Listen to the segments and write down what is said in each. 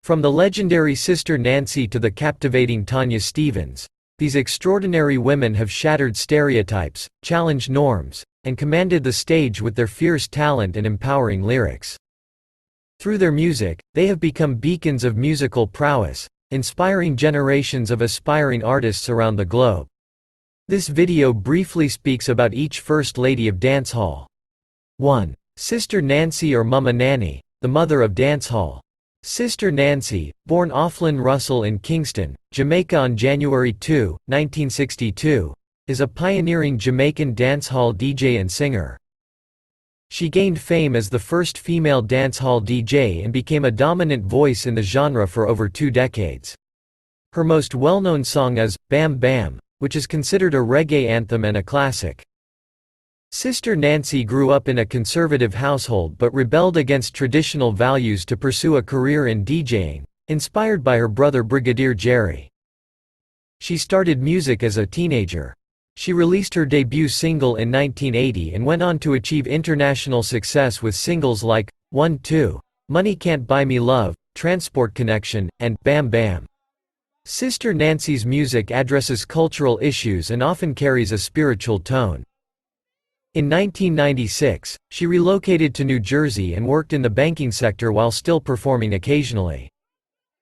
From the legendary Sister Nancy to the captivating Tanya Stephens, these extraordinary women have shattered stereotypes, challenged norms, and commanded the stage with their fierce talent and empowering lyrics. Through their music, they have become beacons of musical prowess, inspiring generations of aspiring artists around the globe. This video briefly speaks about each First Lady of Dancehall. 1. Sister Nancy or Mama Nanny, the mother of dancehall. Sister Nancy, born Ophlin Russell in Kingston, Jamaica on January 2, 1962, is a pioneering Jamaican dancehall DJ and singer. She gained fame as the first female dancehall DJ and became a dominant voice in the genre for over 2 decades. Her most well-known song is "Bam Bam," which is considered a reggae anthem and a classic. Sister Nancy grew up in a conservative household but rebelled against traditional values to pursue a career in DJing, inspired by her brother Brigadier Jerry. She started music as a teenager. She released her debut single in 1980 and went on to achieve international success with singles like 1-2, Money Can't Buy Me Love, Transport Connection, and Bam Bam. Sister Nancy's music addresses cultural issues and often carries a spiritual tone. In 1996, she relocated to New Jersey and worked in the banking sector while still performing occasionally.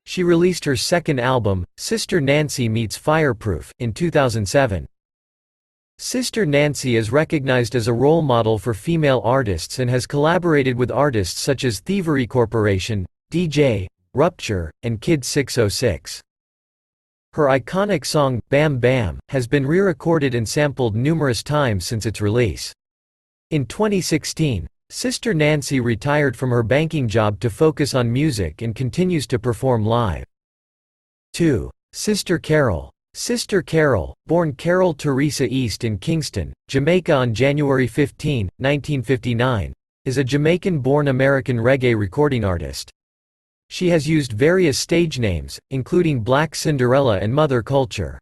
She released her second album, Sister Nancy Meets Fireproof, in 2007. Sister Nancy is recognized as a role model for female artists and has collaborated with artists such as Thievery Corporation, DJ, Rupture, and Kid 606. Her iconic song, Bam Bam, has been re-recorded and sampled numerous times since its release. In 2016, Sister Nancy retired from her banking job to focus on music and continues to perform live. 2. Sister Carol. Sister Carol, born Carol Teresa East in Kingston, Jamaica on January 15, 1959, is a Jamaican-born American reggae recording artist. She has used various stage names, including Black Cinderella and Mother Culture.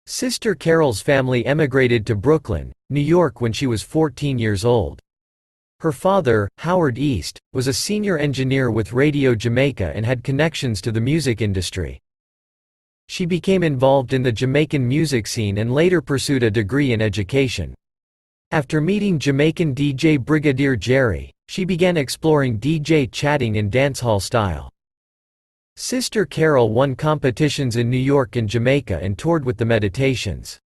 Sister Carol's family emigrated to Brooklyn, New York when she was 14 years old. Her father, Howard East, was a senior engineer with Radio Jamaica and had connections to the music industry. She became involved in the Jamaican music scene and later pursued a degree in education. After meeting Jamaican DJ Brigadier Jerry, she began exploring DJ chatting in dancehall style. Sister Carol won competitions in New York and Jamaica and toured with the Meditations.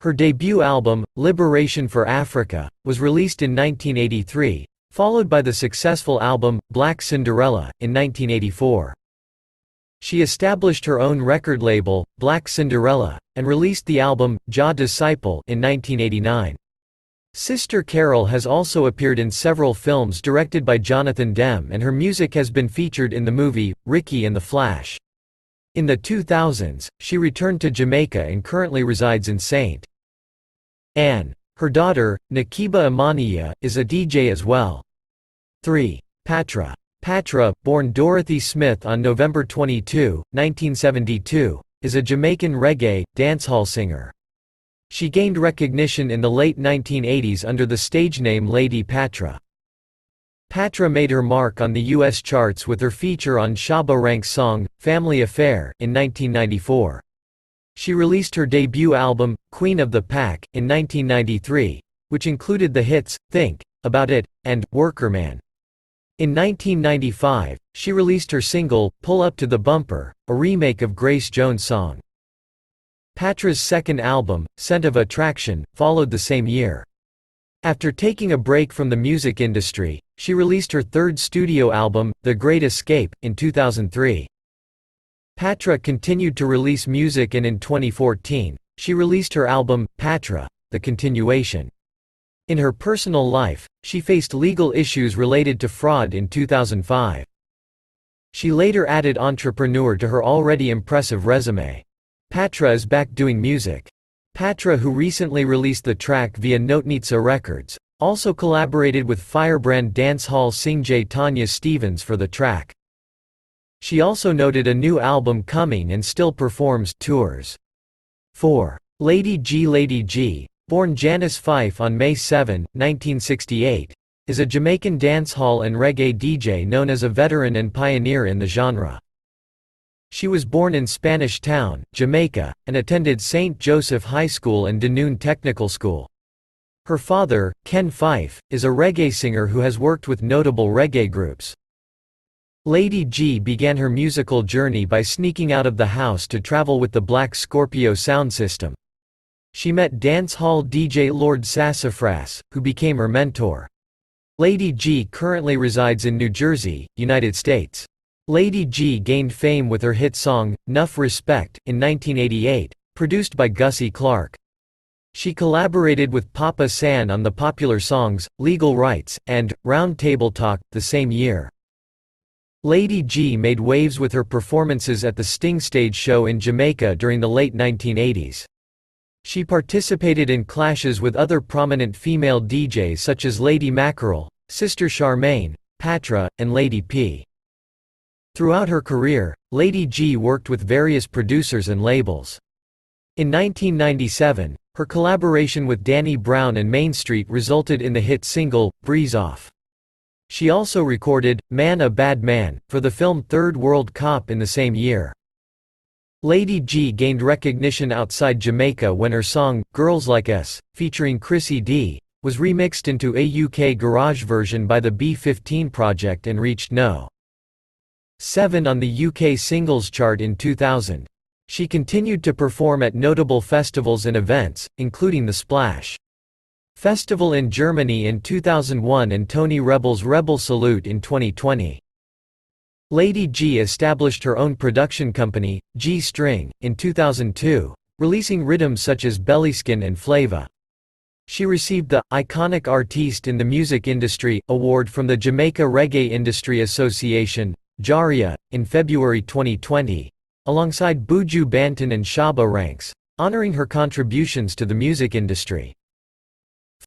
Her debut album, Liberation for Africa, was released in 1983, followed by the successful album, Black Cinderella, in 1984. She established her own record label, Black Cinderella, and released the album, Jah Disciple, in 1989. Sister Carol has also appeared in several films directed by Jonathan Demme and her music has been featured in the movie, Ricky and the Flash. In the 2000s, she returned to Jamaica and currently resides in St. Anne. Her daughter, Nakiba Amaniya, is a DJ as well. 3. Patra. Patra, born Dorothy Smith on November 22, 1972, is a Jamaican reggae, dancehall singer. She gained recognition in the late 1980s under the stage name Lady Patra. Patra made her mark on the U.S. charts with her feature on Shabba Rank's song, Family Affair, in 1994. She released her debut album, Queen of the Pack, in 1993, which included the hits, Think About It, and Worker Man. In 1995, she released her single, Pull Up to the Bumper, a remake of Grace Jones' song. Patra's second album, Scent of Attraction, followed the same year. After taking a break from the music industry, she released her third studio album, The Great Escape, in 2003. Patra continued to release music and in 2014, she released her album, Patra, The Continuation. In her personal life, she faced legal issues related to fraud in 2005. She later added entrepreneur to her already impressive resume. Patra is back doing music. Patra, who recently released the track via Notenitsa Records, also collaborated with Firebrand dancehall singj Tanya Stephens for the track. She also noted a new album coming and still performs tours. 4. Lady G. Lady G, born Janice Fyffe on May 7, 1968, is a Jamaican dancehall and reggae DJ known as a veteran and pioneer in the genre. She was born in Spanish Town, Jamaica, and attended St. Joseph High School and Dunoon Technical School. Her father, Ken Fyffe, is a reggae singer who has worked with notable reggae groups. Lady G began her musical journey by sneaking out of the house to travel with the Black Scorpio sound system. She met dancehall DJ Lord Sassafras, who became her mentor. Lady G currently resides in New Jersey, United States. Lady G gained fame with her hit song, Nuff Respect, in 1988, produced by Gussie Clarke. She collaborated with Papa San on the popular songs, Legal Rights, and Round Table Talk, the same year. Lady G made waves with her performances at the Sting Stage Show in Jamaica during the late 1980s. She participated in clashes with other prominent female DJs such as Lady Mackerel, Sister Charmaine, Patra, and Lady P. Throughout her career, Lady G worked with various producers and labels. In 1997, her collaboration with Danny Brown and Main Street resulted in the hit single, Breeze Off. She also recorded, Man a Bad Man, for the film Third World Cop in the same year. Lady G gained recognition outside Jamaica when her song, Girls Like Us, featuring Chrissy D, was remixed into a UK garage version by the B15 Project and reached No. 7 on the UK singles chart in 2000. She continued to perform at notable festivals and events, including the Splash Festival in Germany in 2001 and Tony Rebel's Rebel Salute in 2020. Lady G established her own production company, G String, in 2002, releasing rhythms such as Bellyskin and Flava. She received the Iconic Artiste in the Music Industry award from the Jamaica Reggae Industry Association, JARIA, in February 2020, alongside Buju Banton and Shabba ranks, honoring her contributions to the music industry.